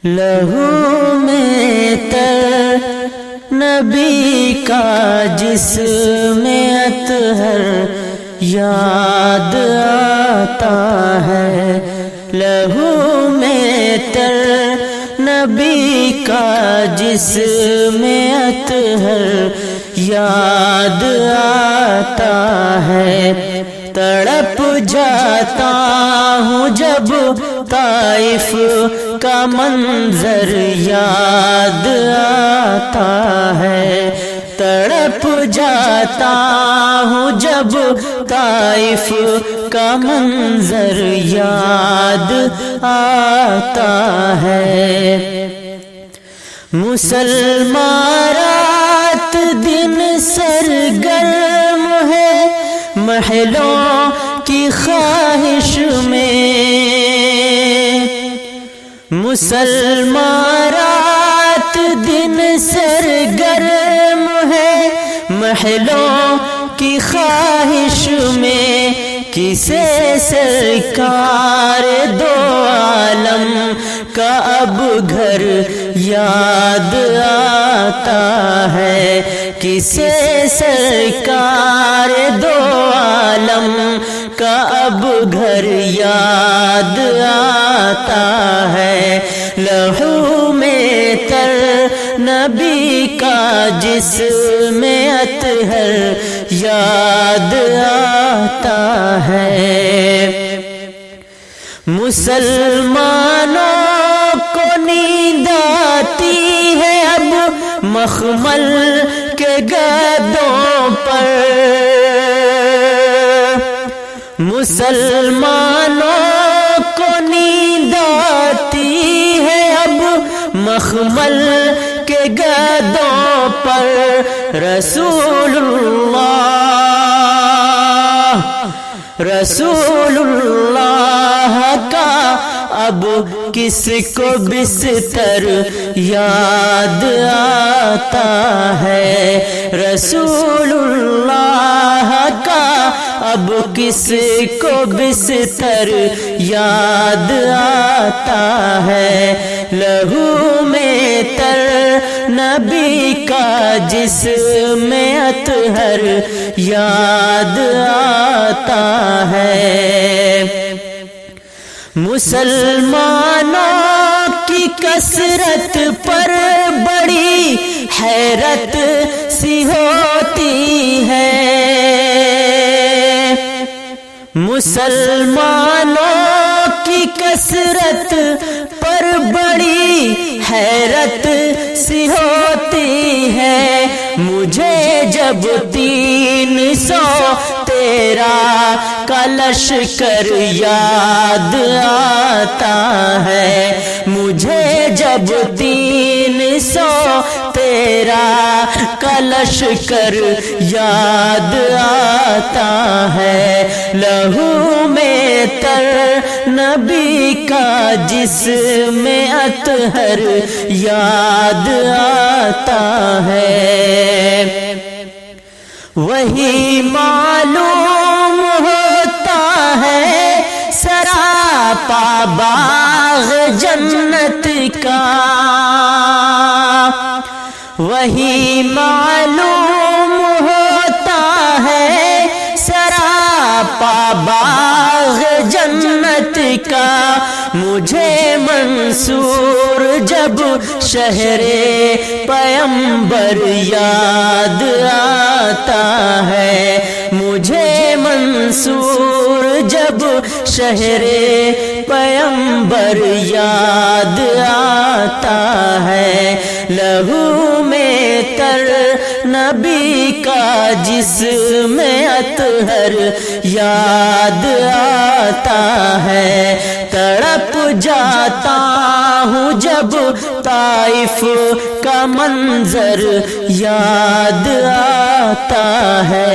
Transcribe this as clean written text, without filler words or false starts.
لہو میں تر نبی کا جسم اطہر یاد آتا ہے، لہو میں تر نبی کا جسم اطہر یاد آتا ہے، تڑپ جاتا ہوں جب طائف کا منظر یاد آتا ہے، تڑپ جاتا ہوں جب طائف کا منظر یاد آتا ہے۔ مسلمان رات دن سرگرم ہے محلوں کی خواہش میں، مسلمان رات دن سرگرم ہے محلوں کی خواہش میں، کسے سرکار دو عالم کا اب گھر یاد آتا ہے، کسے سرکار دو عالم کا اب گھر یاد آتا ہے، لہو میں تر نبی کا جسم اطہر یاد آتا ہے۔ مسلمانوں کو نیند آتی ہے اب مخمل کے گدوں پر، مسلمانوں کو نیند آتی ہے اب مخمل کے گدوں پر، رسول اللہ کا اب کس کو بستر یاد آتا ہے، رسول اللہ کا اب کس کو بستر یاد آتا ہے، لہو میں تر نبی کا جسم اطہر یاد آتا ہے۔ مسلمانوں کی کثرت پر بڑی حیرت سی ہوتی ہے، مسلمانوں کی کثرت پر بڑی حیرت سی ہوتی ہے، مجھے جب 313 کا لشکر یاد آتا ہے، مجھے جب 313 کا لشکر یاد آتا ہے، لہو میں تر نبی کا جسم اطہر یاد آتا ہے، وہی معلوم ہوتا ہے سراپا باغ جنت کا، وہی معلوم ہوتا ہے سراپا باغ جنت کا، مجھے منصور جب شہر پیمبر یاد آتا ہے، مجھے منصور جب شہر پیمبر یاد آتا ہے، لہو میں تر نبی کا جسم اطہر یاد آتا ہے، تڑپ جاتا ہوں جب طائف کا منظر یاد آتا ہے۔